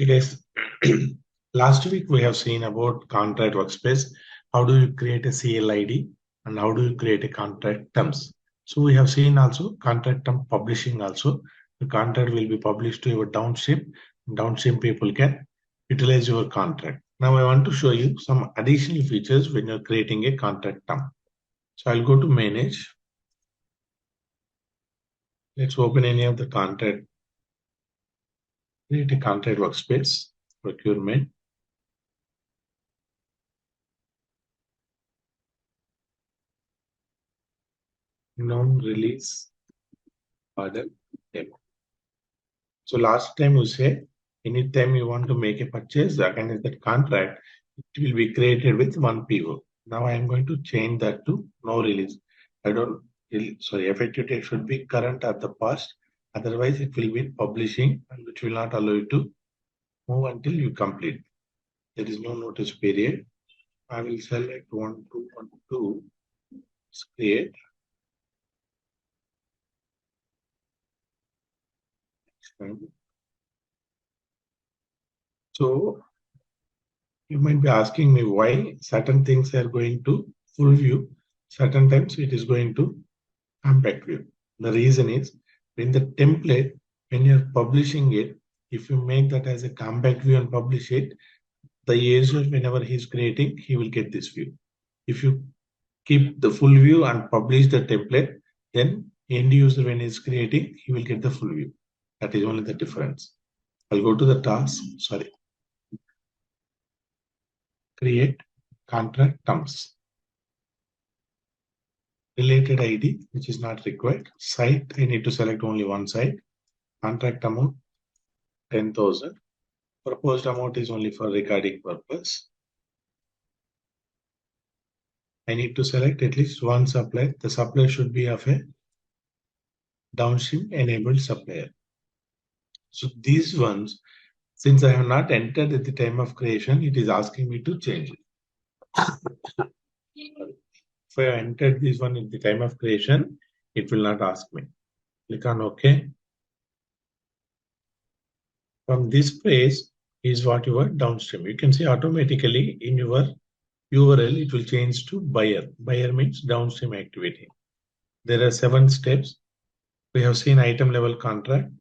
Okay, guys. Last week we have seen about contract workspace. How do you create a CLID and how do you create a contract terms? So we have seen also contract term publishing also. The contract will be published to your downstream. Downstream people can utilize your contract. Now I want to show you some additional features when you're creating a contract term. So I'll go to manage. Let's open any of the contract. Create a contract workspace, procurement. Non-release order demo. So last time you say, anytime you want to make a purchase against that contract, it will be created with one PO. Now I am going to change that to no release. Effective date should be current at the past. Otherwise, it will be publishing and which will not allow you to move until you complete. There is no notice period. I will select 1212, create. So you might be asking me why certain things are going to full view, certain times it is going to compact view. The reason is in the template, when you're publishing it, if you make that as a compact view and publish it, the user, whenever he's creating, he will get this view. If you keep the full view and publish the template, then end user, when he's creating, he will get the full view. That is only the difference. I'll go to the task, create contract terms. Related ID, which is not required. Site, I need to select only one site. Contract amount, 10,000. Proposed amount is only for recording purpose. I need to select at least one supplier. The supplier should be of a downstream enabled supplier. So these ones, since I have not entered at the time of creation, it is asking me to change it. If I entered this one at the time of creation, it will not ask me. Click on OK. From this page is what your downstream. You can see automatically in your URL, it will change to buyer. Buyer means downstream activity. There are 7 steps. We have seen item level contract.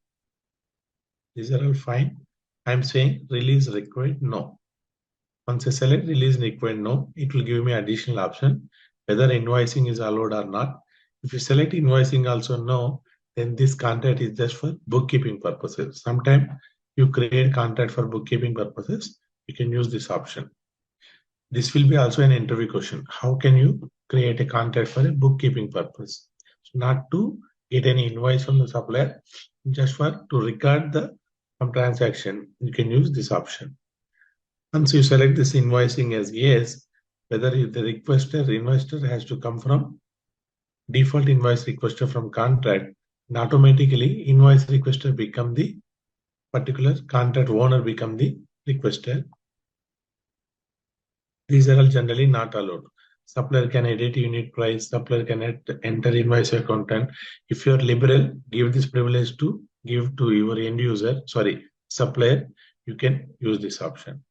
These are all fine. I'm saying release required no. Once I select release required no, it will give me additional option whether invoicing is allowed or not. If you select invoicing also no, then this contract is just for bookkeeping purposes. Sometimes you create contract for bookkeeping purposes, you can use this option. This will be also an interview question. How can you create a contract for a bookkeeping purpose? So not to get any invoice from the supplier, just for to record the transaction, you can use this option. Once you select this invoicing as yes, whether the investor has to come from default invoice requester from contract, and automatically invoice requester become the particular contract owner become the requester. These are all generally not allowed. Supplier can edit unit price, supplier can enter invoice content. If you are liberal, give this privilege to give to your end user, supplier, you can use this option.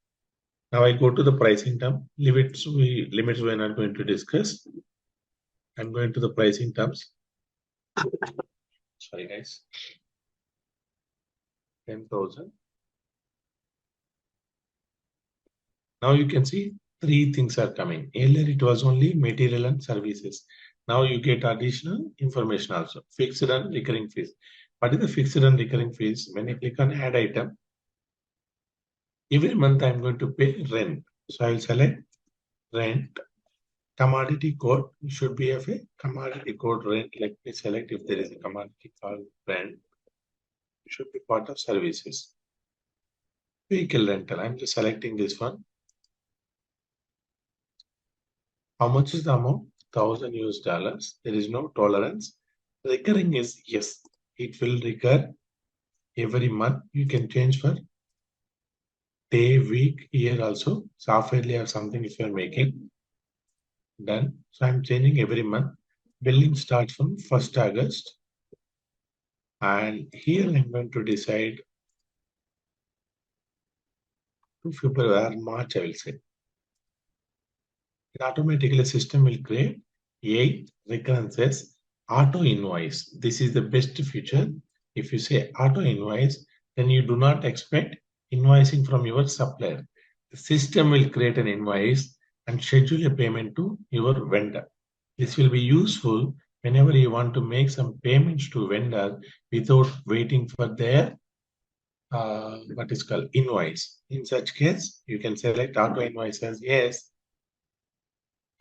Now I go to the pricing term. Limits we are not going to discuss. I'm going to the pricing terms. Sorry guys. 10,000. Now you can see 3 things are coming. Earlier it was only material and services. Now you get additional information also. Fixed and recurring fees. What is the fixed and recurring fees? When you click on add item, every month I'm going to pay rent. So I'll select rent. Commodity code should be of a commodity code rent. Let me select if there is a commodity called rent. It should be part of services. Vehicle rental. I'm just selecting this one. How much is the amount? $1,000. There is no tolerance. Recurring is yes. It will recur every month. You can change for day, week, year also. Half-yearly or something if you are making. Done. So I'm changing every month. Billing starts from 1st August. And here I'm going to decide to February or March, I will say. Automatically system will create 8 recurrences auto invoice. This is the best feature. If you say auto invoice, then you do not expect invoicing from your supplier. The system will create an invoice and schedule a payment to your vendor. This will be useful whenever you want to make some payments to vendor without waiting for their what is called invoice. In such case, you can select auto invoice as yes,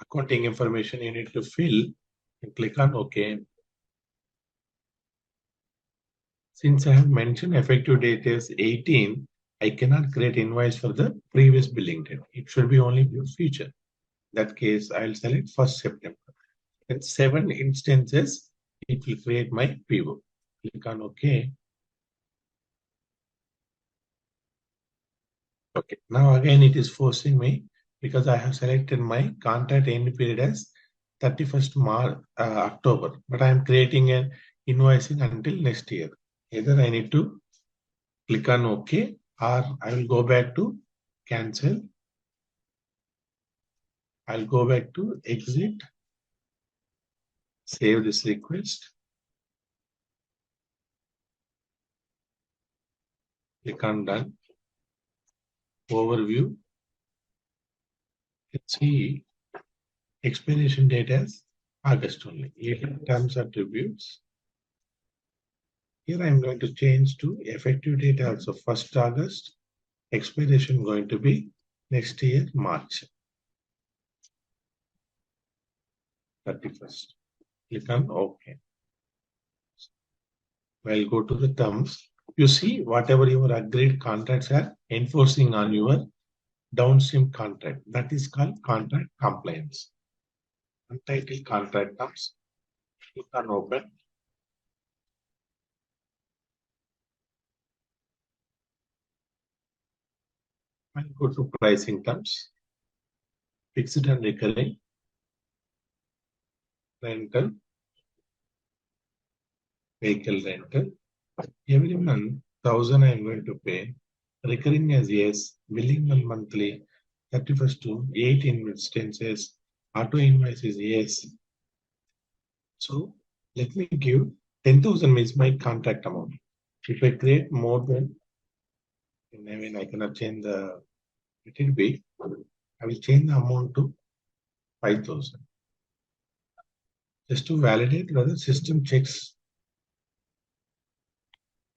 accounting information you need to fill and click on OK. Since I have mentioned effective date is 18, I cannot create invoice for the previous billing date. It should be only for future. In that case, I'll select 1st September. In 7 instances, it will create my PO. Click on OK. Okay, now again it is forcing me because I have selected my contract end period as 31st March, October, but I am creating an invoicing until next year. Either I need to click on OK or I will go back to cancel. I'll go back to exit, save this request, click on done, overview. Let's see expiration date as August only. Here terms attributes. Here I am going to change to effective date also 1st August. Expiration going to be next year, March 31st. Click on OK. I'll go to the terms. You see, whatever your agreed contracts are enforcing on your downstream contract. That is called contract compliance. Untitled contract terms. Click on open. And go to pricing terms. Fixed and recurring. Rental. Vehicle rental. Every month, 1,000 I am going to pay. Recurring as yes. Billing on monthly. 31st to 8 instances. Auto invoice is yes. So let me give 10,000 is my contract amount. If I create more than, I mean, I cannot change the, it will be, I will change the amount to 5,000. Just to validate whether system checks.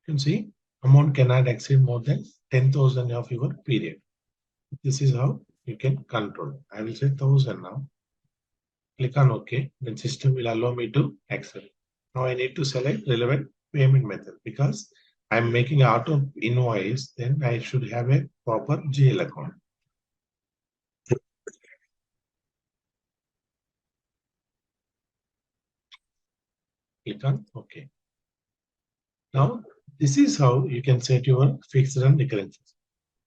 You can see amount cannot exceed more than 10,000 of your period. This is how you can control. I will say 1,000 now. Click on OK. Then system will allow me to accept. Now I need to select relevant payment method because I'm making auto invoice. Then I should have a proper GL account. Click on OK. Now this is how you can set your fixed and recurrences.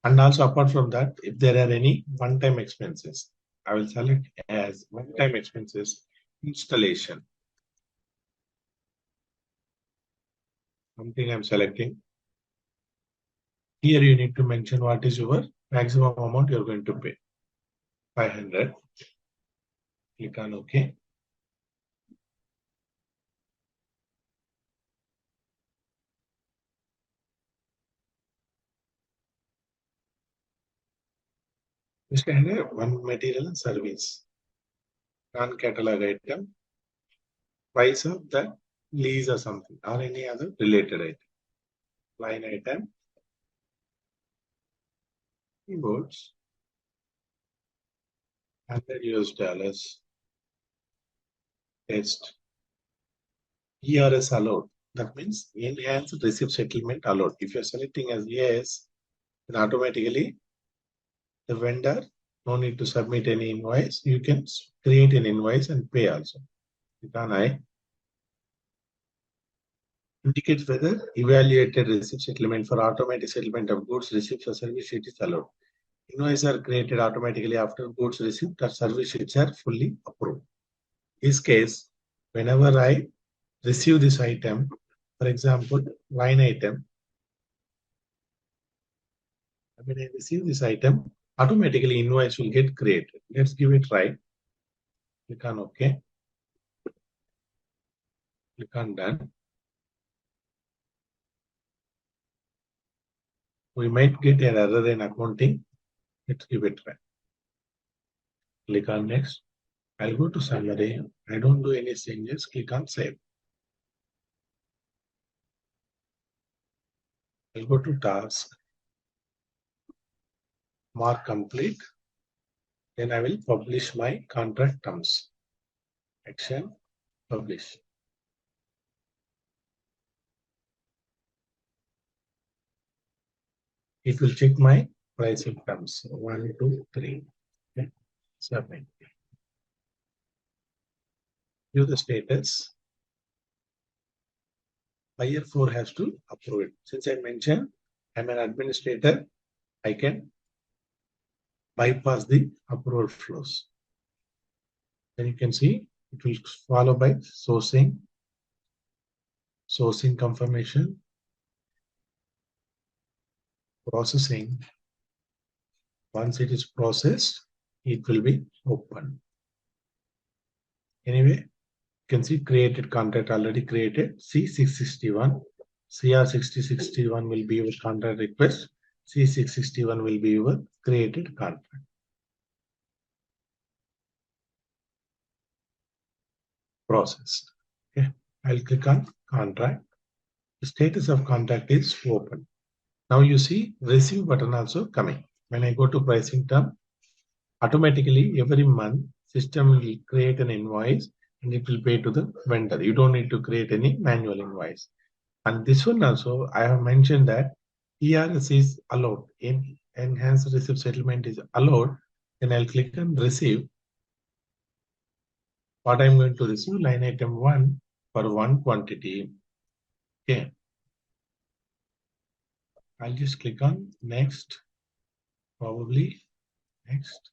And also apart from that, if there are any one-time expenses, I will select as one-time expenses installation. Something I'm selecting. Here you need to mention what is your maximum amount you're going to pay. 500. Click on OK. Just enter one material and service. Non-catalog item. Price of the lease or something or any other related item. Line item. Keyboards. $100. Test. ERS allowed. That means enhanced receipt settlement allowed. If you're selecting as yes, then automatically the vendor no need to submit any invoice. You can create an invoice and pay also. Click on I. Indicates whether evaluated receipt settlement for automatic settlement of goods received or service sheet is allowed. Invoices are created automatically after goods received or service sheets are fully approved. In this case, whenever I receive this item, for example, line item, When I receive this item, automatically invoice will get created. Let's give it a try. Click on OK. Click on Done. We might get an error in accounting. Let's give it a try. Click on Next. I'll go to Summary. I don't do any changes. Click on Save. I'll go to Task. Mark Complete. Then I will publish my contract terms. Action. Publish. It will check my pricing terms. 1, 2, 3. Okay. Submit. View the status. Buyer 4 has to approve it. Since I mentioned I'm an administrator, I can bypass the approval flows. Then you can see it will follow by sourcing confirmation, processing. Once it is processed, it will be open. Anyway, you can see created contract already created. C661, CR6061 will be your contract request. C661 will be your created contract. Processed. Okay, I'll click on contract. The status of contract is open. Now you see receive button also coming. When I go to pricing term, automatically every month system will create an invoice and it will pay to the vendor. You don't need to create any manual invoice. And this one also, I have mentioned that ERS is allowed. In enhanced receipt settlement is allowed. Then I'll click on receive. What I'm going to receive, line item 1 for 1 quantity. Okay. I'll just click on next, probably next,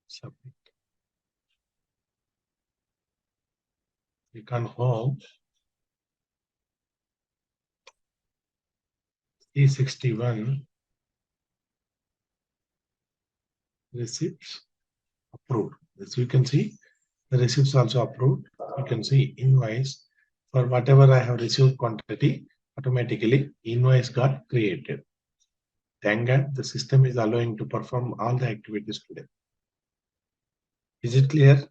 submit. Click on home. E61 receipts approved. As you can see, the receipts also approved. You can see invoice for whatever I have received quantity, automatically invoice got created. Thank God the system is allowing to perform all the activities today. Is it clear?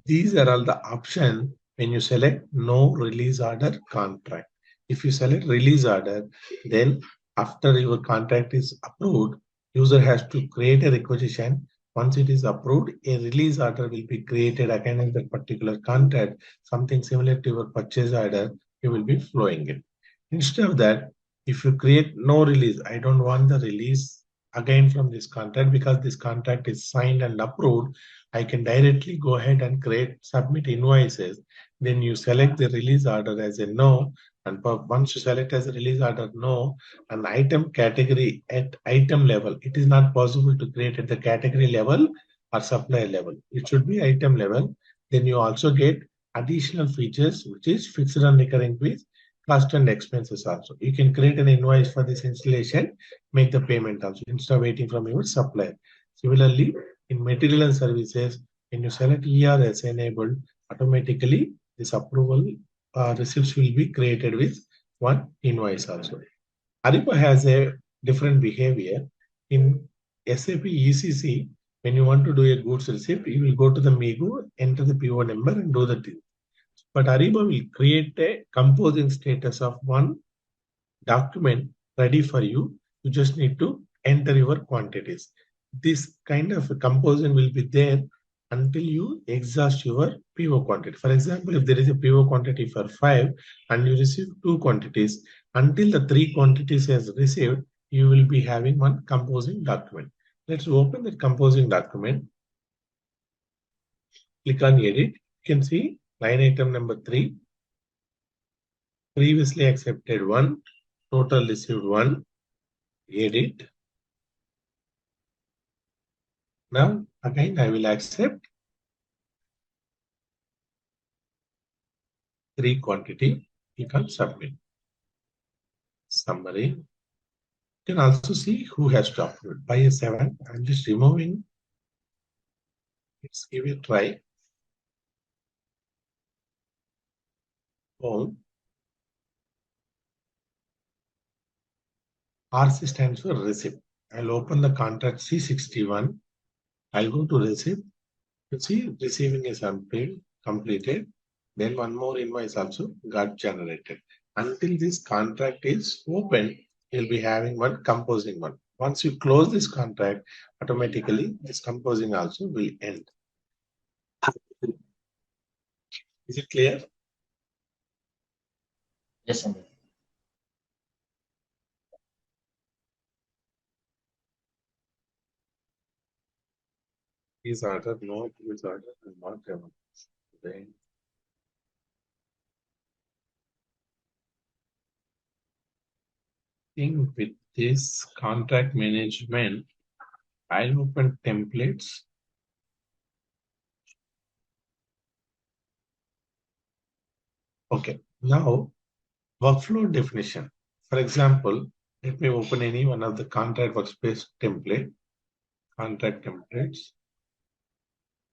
These are all the options when you select no release order contract. If you select release order, then after your contract is approved, user has to create a requisition. Once it is approved, a release order will be created again in that particular contract. Something similar to your purchase order, you will be flowing it. Instead of that, if you create no release, I don't want the release again from this contract because this contract is signed and approved. I can directly go ahead and submit invoices. Then you select the release order as a no. And once you select as a release order no, an item category at item level, it is not possible to create at the category level or supplier level. It should be item level. Then you also get additional features, which is fixed and recurring fees, cost and expenses also. You can create an invoice for this installation, make the payment also instead of waiting from your supplier. Similarly, in material and services, when you select ERS enabled, automatically this approval receipts will be created with one invoice also. Ariba has a different behavior. In SAP ECC, when you want to do a goods receipt, you will go to the Migo, enter the PO number and do the deal. But Ariba will create a composing status of one document ready for you. You just need to enter your quantities. This kind of composition will be there until you exhaust your PO quantity. For example, if there is a PO quantity for 5 and you receive 2 quantities, until the 3 quantities has received, you will be having one composing document. Let's open the composing document. Click on edit. You can see line item number 3. Previously accepted 1. Total received 1. Edit. Now, again, I will accept 3 quantity. You can submit. Summary. You can also see who has to upload. By a 7, I'm just removing. Let's give it a try. Home. RC stands for receipt. I'll open the contract C61. I'll go to receipt. You see, receiving is unpaid, completed. Then one more invoice also got generated. Until this contract is open, you'll be having one composing one. Once you close this contract, automatically this composing also will end. Is it clear? Yes, Sandeep. Is order, no, is order, and not ever. Then thing with this contract management, I'll open templates. Okay, now workflow definition. For example, let me open any one of the contract workspace template, contract templates.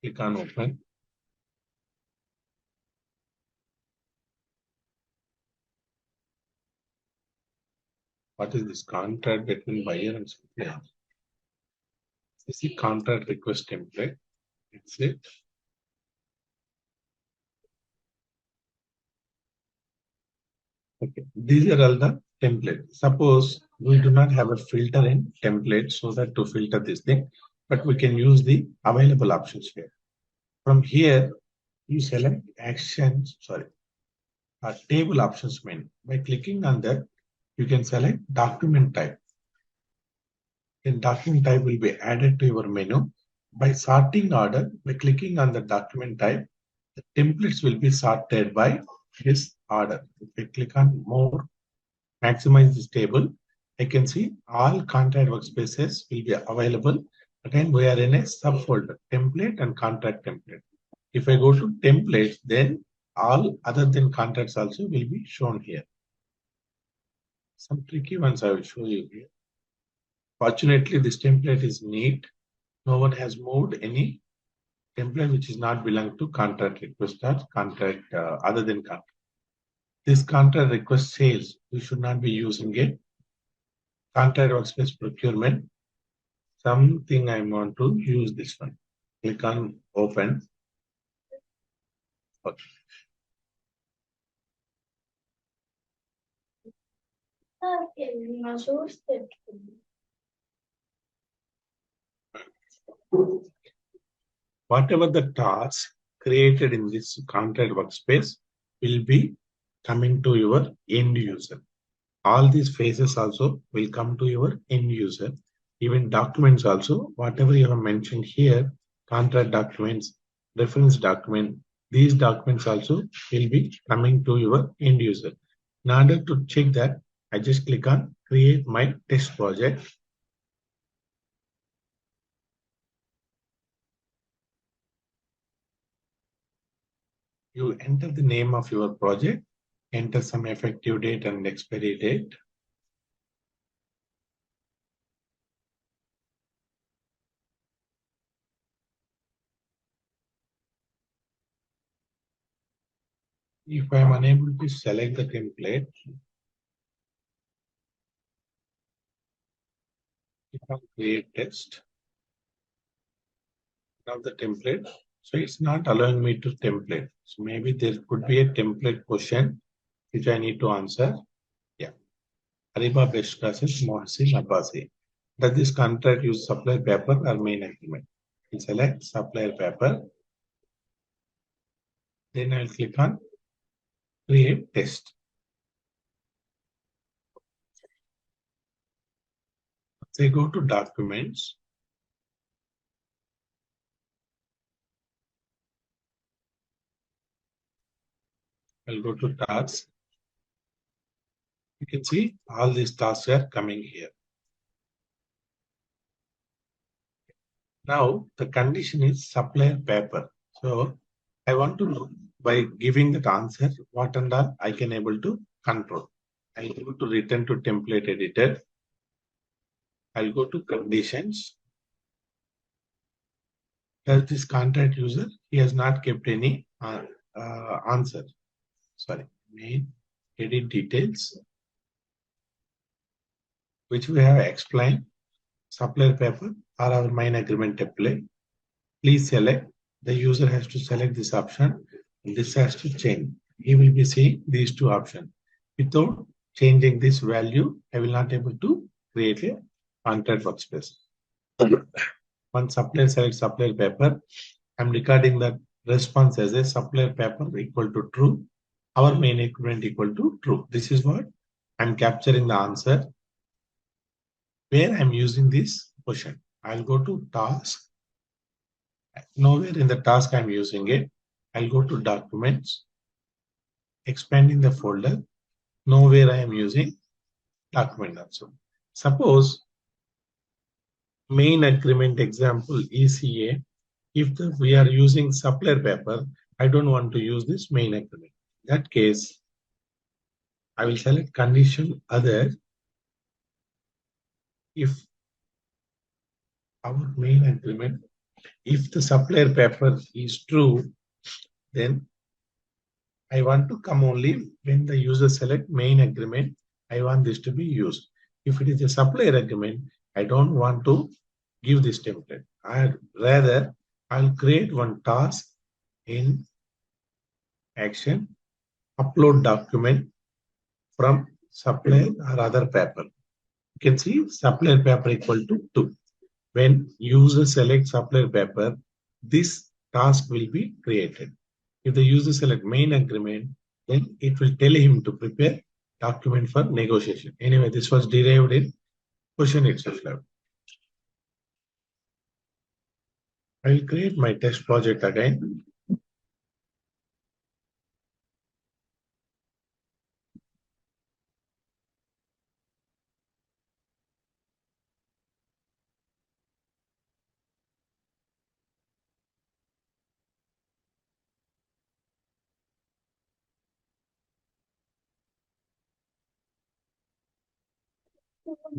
Click on open. What is this contract between buyer and supplier? This is contract request template. That's it. Okay, these are all the templates. Suppose we do not have a filter in template so that to filter this thing, but we can use the available options here. From here, you select actions, table options menu. By clicking on that, you can select document type. Then document type will be added to your menu. By sorting order, by clicking on the document type, the templates will be sorted by this order. If I click on more, maximize this table, I can see all contract workspaces will be available. Again, we are in a subfolder, template and contract template. If I go to templates, then all other than contracts also will be shown here. Some tricky ones I will show you here. Fortunately, this template is neat. No one has moved any template which is not belong to contract request or contract other than contract. This contract request sales, we should not be using it. Contract workspace procurement, something I want to use this one. Click on open. Okay. Whatever the tasks created in this contract workspace will be coming to your end user. All these phases also will come to your end user. Even documents also, whatever you have mentioned here, contract documents, reference document, these documents also will be coming to your end user. In order to check that, I just click on create my test project. You enter the name of your project, enter some effective date and expiry date. If I am unable to select the template, click on create text. Now the template. So it's not allowing me to template. So maybe there could be a template question which I need to answer. Yeah. Ariba best classes, Mohsin Abbasi. Does this contract use supplier paper or main agreement? I select supplier paper. Then I'll click on create test. Say go to documents. I'll go to tasks. You can see all these tasks are coming here. Now the condition is supplier paper. So I want to know by giving that answer what and all I can able to control. I able to return to template editor. I'll go to conditions. Does this contract user, he has not kept any answer. Sorry, main edit details, which we have explained. Supplier paper or our main agreement template. Please select. The user has to select this option. This has to change. He will be seeing these two options. Without changing this value, I will not able to create a contract workspace. Once supplier selects supplier paper, I'm recording the response as a supplier paper equal to true. Our main agreement equal to true. This is what I'm capturing the answer where I'm using this question. I'll go to task. Nowhere in the task I'm using it. I'll go to documents, expanding the folder. Nowhere I am using document also. Suppose main agreement example ECA. If we are using supplier paper, I don't want to use this main agreement. In that case, I will select condition other. If our main agreement, if the supplier paper is true, then I want to come only when the user select main agreement. I want this to be used. If it is a supplier agreement, I don't want to give this template. I'll create one task in action, upload document from supplier or other paper. You can see supplier paper equal to 2. When user selects supplier paper, this task will be created. If the user select main agreement, then it will tell him to prepare document for negotiation. Anyway, this was derived in question itself. I will create my test project again.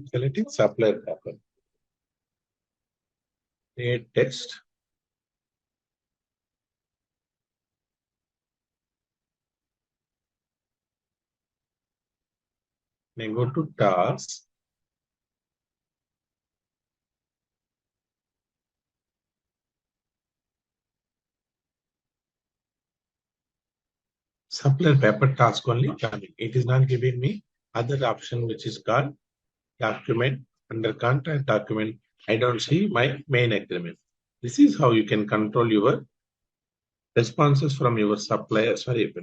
Selecting supplier paper. Create test. Then go to task. Supplier paper task only coming. It is not giving me other option which is called document. Under contract document, I don't see my main agreement. This is how you can control your responses from your supplier,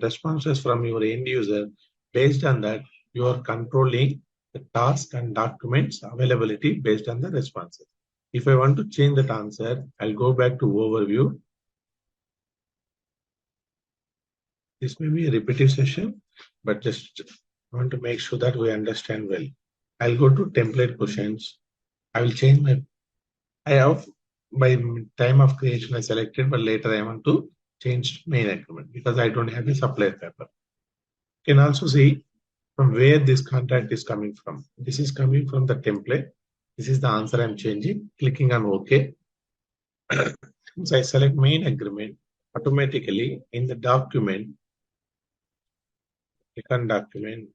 responses from your end user. Based on that, you are controlling the task and documents availability based on the responses. If I want to change that answer, I'll go back to overview. This may be a repetitive session, but just want to make sure that we understand well. I'll go to template questions. I will change I have by time of creation I selected, but later I want to change main agreement because I don't have a supplier paper. You can also see from where this contract is coming from. This is coming from the template. This is the answer I'm changing. Clicking on OK. Once I select main agreement, automatically in the document, click on document.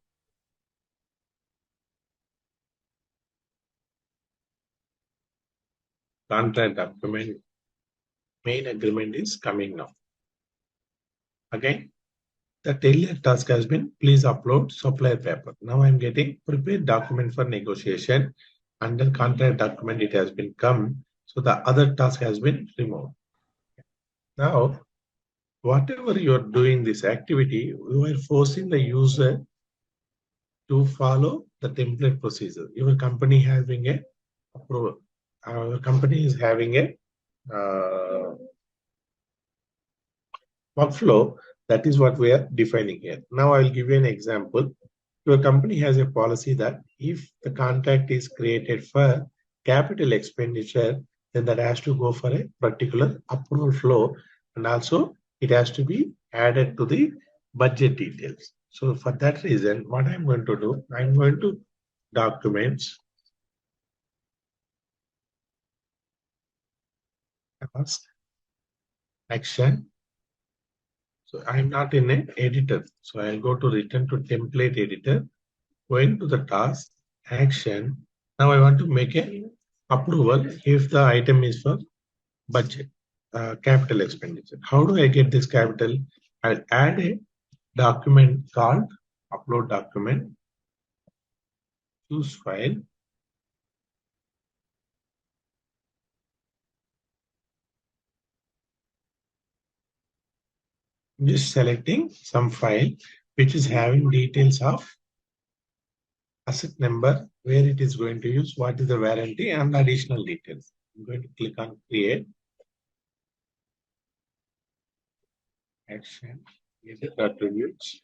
Contract document, main agreement is coming now. Again, the earlier task has been please upload supplier paper. Now I'm getting prepared document for negotiation. Under contract document, it has been come. So the other task has been removed. Now, whatever you are doing this activity, you are forcing the user to follow the template procedure. Your company having a approval. Our company is having a workflow. That is what we are defining here. Now I will give you an example. Your company has a policy that if the contract is created for capital expenditure, then that has to go for a particular approval flow, and also it has to be added to the budget details. So for that reason, what I'm going to do, I'm going to documents, task, action. So I'm not in an editor. So I'll go to return to template editor, going to the task, action. Now I want to make a approval if the item is for budget, capital expenditure. How do I get this capital? I'll add a document called upload document, choose file, just selecting some file which is having details of asset number, where it is going to use, what is the warranty, and additional details. I'm going to click on create, action, edit attributes,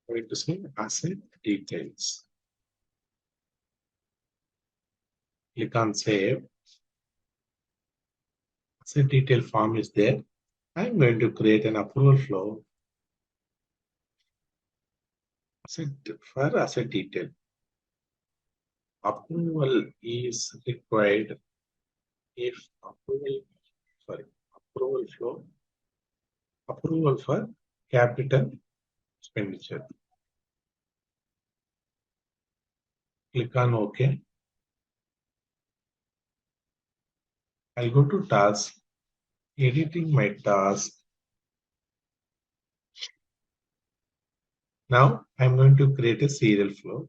going to say asset details. Click on save. Asset detail form is there. I'm going to create an approval flow for asset detail. Approval is required if approval flow, approval for capital expenditure. Click on OK. I'll go to task, editing my task. Now I'm going to create a serial flow.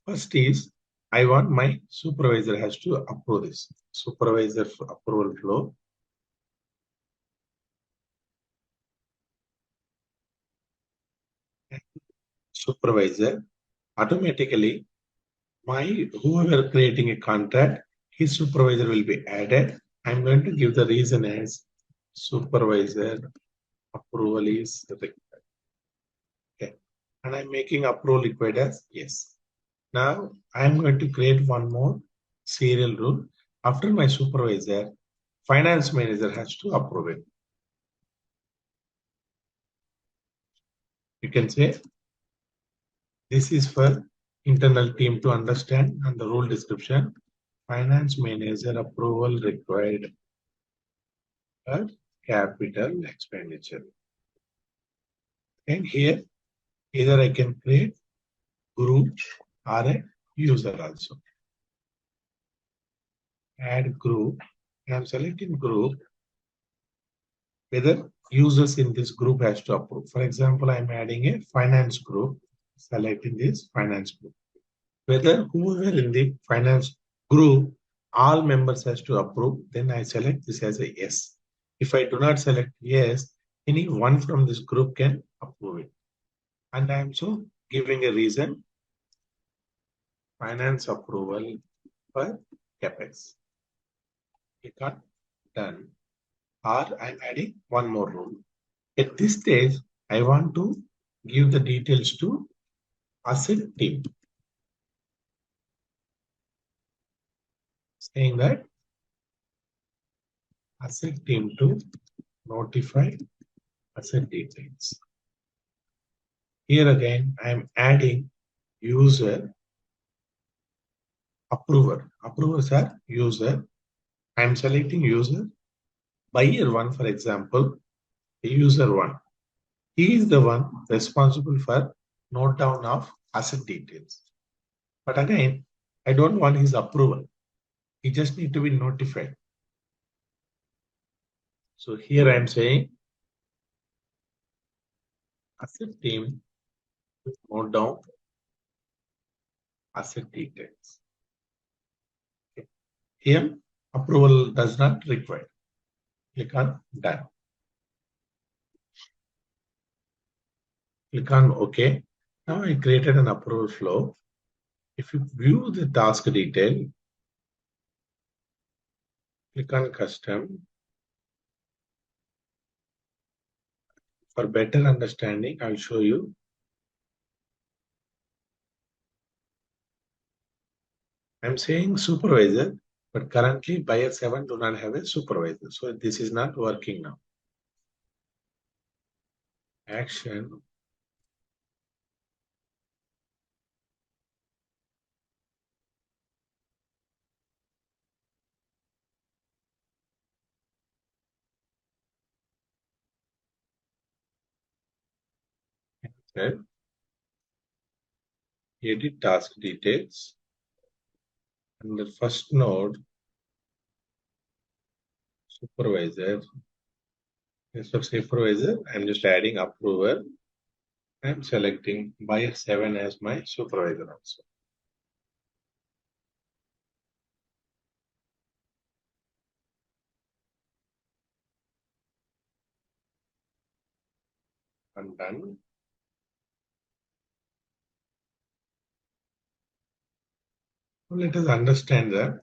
First is I want my supervisor has to approve this. Supervisor approval flow. Supervisor, automatically whoever creating a contract, his supervisor will be added. I'm going to give the reason as supervisor approval is required. Okay. And I'm making approval required as yes. Now I'm going to create one more serial rule. After my supervisor, finance manager has to approve it. You can say this is for internal team to understand, and the rule description, finance manager approval required for capital expenditure. And here, either I can create group or a user also. Add group. I'm selecting group, whether users in this group has to approve. For example, I'm adding a finance group, selecting this finance group. Whether whoever in the finance group, all members has to approve, then I select this as a yes. If I do not select yes, any one from this group can approve it. And I am so giving a reason, finance approval for CapEx. Click on done. Or I'm adding one more rule. At this stage, I want to give the details to asset team. Saying that asset team to notify asset details. Here again, I am adding user approver. Approvers are user. I am selecting user. Buyer one, for example, user one. He is the one responsible for note down of asset details. But again, I don't want his approval. He just need to be notified. So here I am saying asset team note down asset details. Okay. Here approval does not require. Click on done. Click on OK. Now I created an approval flow. If you view the task detail, click on custom. For better understanding, I'll show you. I'm saying supervisor, but currently buyer 7 do not have a supervisor. So this is not working now. Action. and edit task details. And the first node, supervisor. Instead of supervisor, I'm just adding approver. I'm selecting buyer 7 as my supervisor also. I'm done. Now let us understand that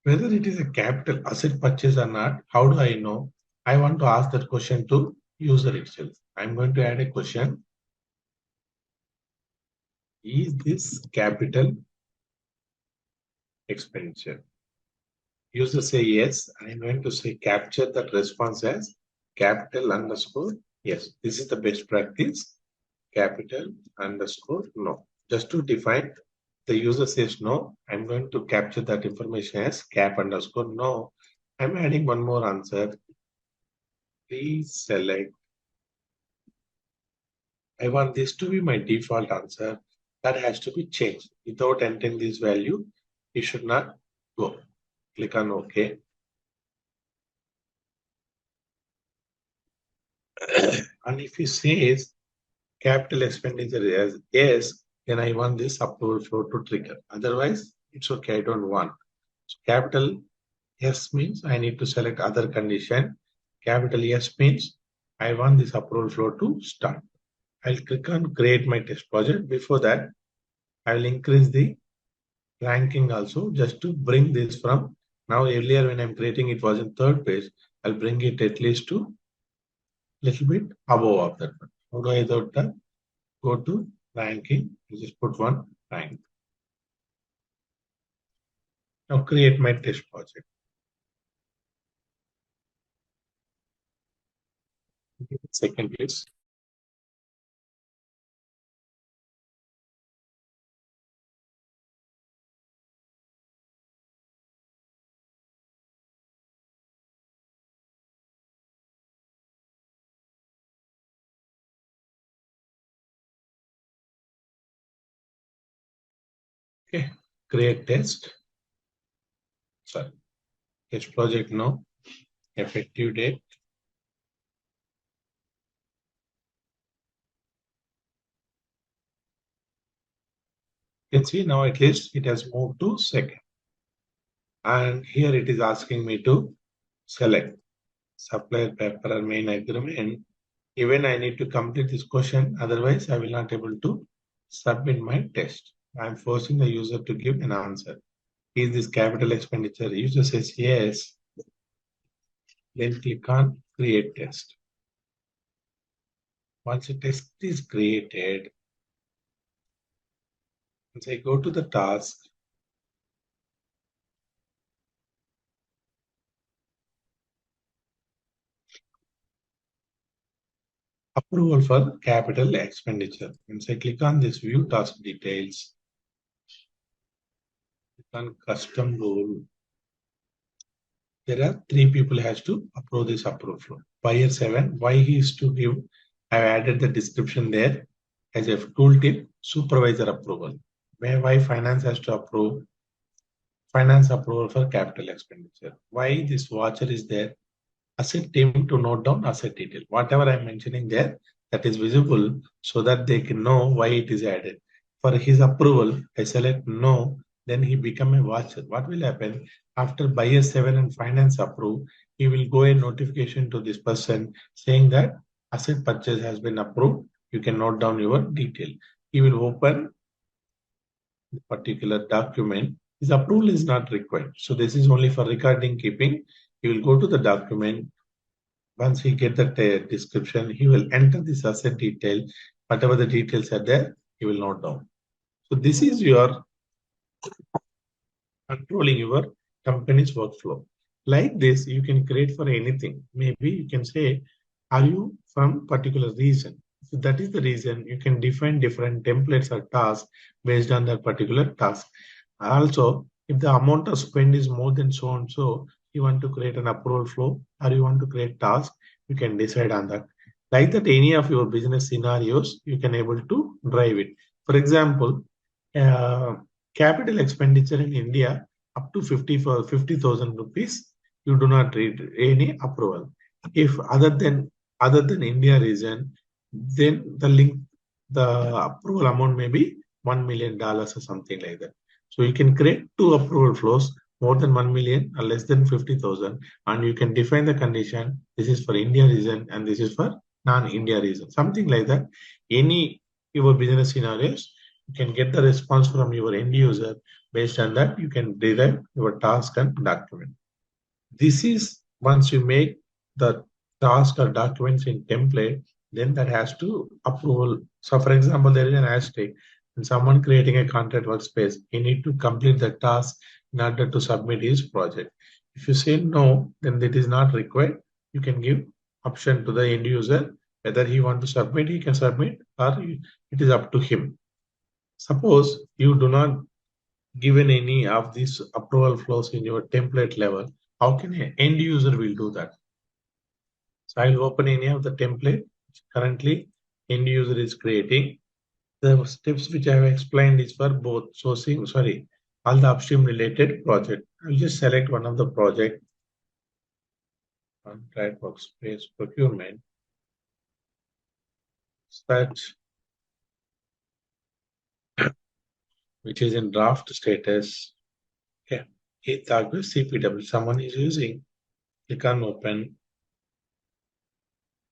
whether it is a capital asset purchase or not, how do I know? I want to ask that question to user itself. I'm going to add a question. Is this capital expenditure? User say yes. I'm going to say capture that response as capital underscore yes. This is the best practice. Capital underscore no. Just to define, the user says no. I'm going to capture that information as cap underscore no. I'm adding one more answer. Please select. I want this to be my default answer. That has to be changed. Without entering this value, it should not go. Click on OK. And if it says capital expenditure as yes, then I want this approval flow to trigger. Otherwise, it's okay. I don't want. So capital yes means I need to select other condition. Capital yes means I want this approval flow to start. I'll click on create my test project. Before that, I will increase the ranking also just to bring this from now. Earlier when I'm creating it was in third page. I'll bring it at least to little bit above of that one. How do I do that? Go to ranking. Just put one rank. Now create my test project. Second please. Okay. Create test. Sorry. Test project now. Effective date. You can see now at least it has moved to second. And here it is asking me to select supplier paper main agreement. Even I need to complete this question, otherwise I will not able to submit my test. I am forcing the user to give an answer. Is this capital expenditure? User says yes. Then click on create test. Once a test is created, once I go to the task, approval for capital expenditure. Once I click on this view task details, click on custom rule. There are 3 people has to approve this approval flow. Buyer 7, why he is to give? I've added the description there as a tooltip, supervisor approval. Why finance has to approve? Finance approval for capital expenditure. Why this watcher is there? Asset team to note down asset detail. Whatever I'm mentioning there, that is visible so that they can know why it is added. For his approval, I select no, then he become a watcher. What will happen? After buyer 7 and finance approve, he will go a notification to this person saying that asset purchase has been approved. You can note down your detail. He will open the particular document. His approval is not required. So this is only for recording keeping. He will go to the document. Once he get that description, he will enter this asset detail. Whatever the details are there, he will note down. So this is your controlling your company's workflow. Like this, you can create for anything. Maybe you can say, are you from particular region? So that is the reason you can define different templates or tasks based on that particular task. Also, if the amount of spend is more than so and so, you want to create an approval flow or you want to create task, you can decide on that. Like that, any of your business scenarios, you can able to drive it. For example, uh, capital expenditure in India up to 50,000 rupees, you do not need any approval. If other than India region, then the approval amount may be $1 million or something like that. So you can create two approval flows, more than 1 million or less than 50,000, and you can define the condition. This is for India region and this is for non-India region, something like that. Any your business scenarios, you can get the response from your end user. Based on that, you can derive your task and document. This is once you make the task or documents in template, then that has to approval. So for example, there is an hashtag and someone creating a contract workspace, he need to complete the task in order to submit his project. If you say no, then it is not required. You can give option to the end user whether he want to submit, he can submit, or it is up to him. Suppose you do not given any of these approval flows in your template level, how can an end user will do that? So I'll open any of the template which currently end user is creating. The steps which I have explained is for both sourcing, all the upstream related project. I'll just select one of the project, contract workspace procurement, search, which is in draft status. Okay. It's CPW. Someone is using. Click on open.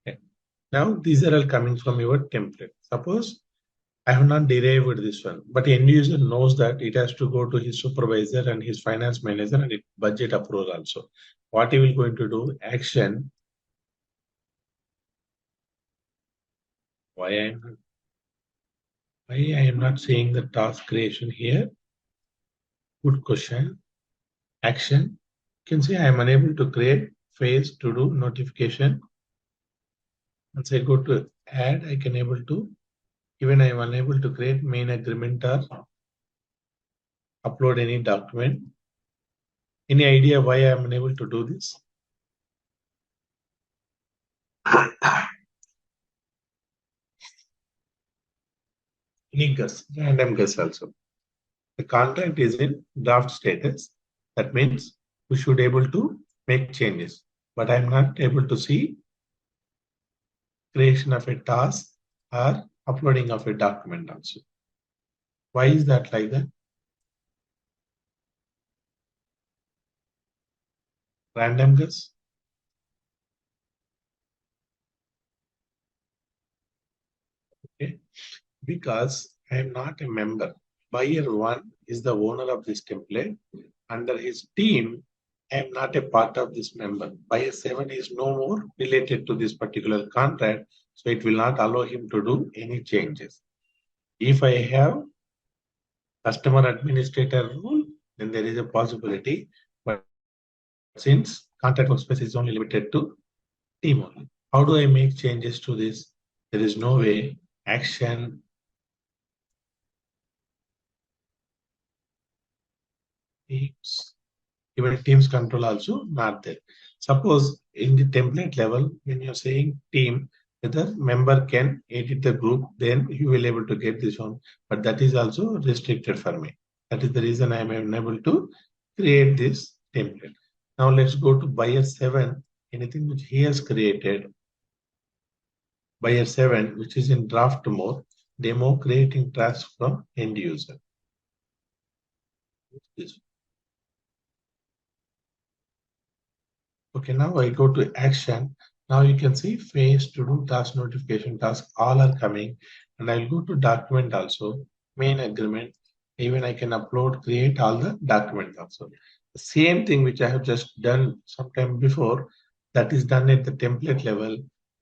Okay. Now these are all coming from your template. Suppose I have not derived this one, but the end user knows that it has to go to his supervisor and his finance manager and it budget approval also. What he will going to do? Action. Why I am not seeing the task creation here? Good question. Action. You can see I am unable to create phase to do notification. Once I go to add, I can able to, even I am unable to create main agreement or upload any document. Any idea why I am unable to do this? Any guess? Random guess also. The contract is in draft status. That means we should able to make changes. But I'm not able to see creation of a task or uploading of a document also. Why is that like that? Random guess? Okay. Because I am not a member. Buyer 1 is the owner of this template. Under his team, I am not a part of this member. Buyer 7 is no more related to this particular contract, so it will not allow him to do any changes. If I have customer administrator rule, then there is a possibility. But since contract workspace is only limited to team only, how do I make changes to this? There is no way. Action, teams, even teams control also not there. Suppose in the template level, when you're saying team, whether member can edit the group, then you will able to get this one. But that is also restricted for me. That is the reason I am unable to create this template. Now let's go to buyer 7, anything which he has created. Buyer 7, which is in draft mode, demo creating task from end user. This. Okay, now I go to action. Now you can see phase, to do, task, notification, task, all are coming. And I'll go to document also, main agreement. Even I can upload, create all the documents also. The same thing which I have just done sometime before, that is done at the template level.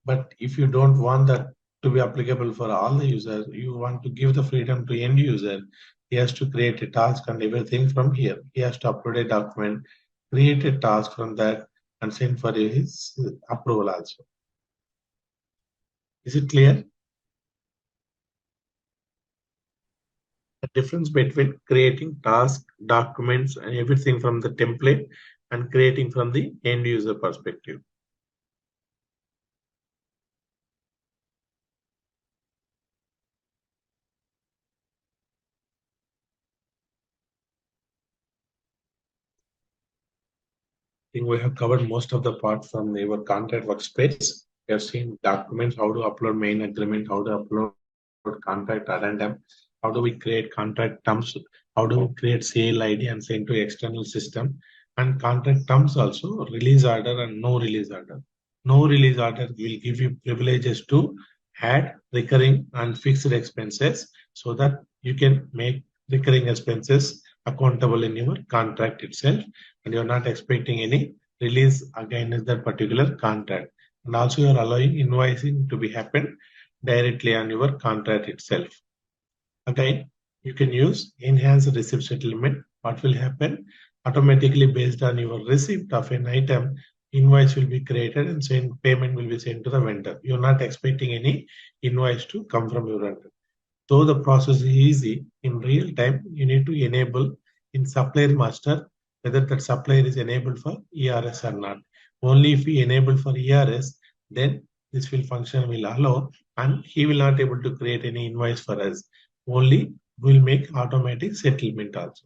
But if you don't want that to be applicable for all the users, you want to give the freedom to end user, he has to create a task and everything from here. He has to upload a document, create a task from that, and send for his approval also. Is it clear? The difference between creating task, documents, and everything from the template and creating from the end user perspective. think we have covered most of the part from your contract workspace. We have seen documents, how to upload main agreement, how to upload contract addendum, how do we create contract terms, how do we create sale ID and send to external system, and contract terms also, release order and no release order. No release order will give you privileges to add recurring and fixed expenses so that you can make recurring expenses accountable in your contract itself, and you're not expecting any release against that particular contract. And also you're allowing invoicing to be happen directly on your contract itself. Again, you can use enhanced receipt settlement. What will happen? Automatically based on your receipt of an item, invoice will be created and send payment will be sent to the vendor. You're not expecting any invoice to come from your vendor. Though the process is easy, in real time, you need to enable in supplier master whether that supplier is enabled for ERS or not. Only if we enable for ERS, then this will function will allow, and he will not able to create any invoice for us. Only will make automatic settlement also.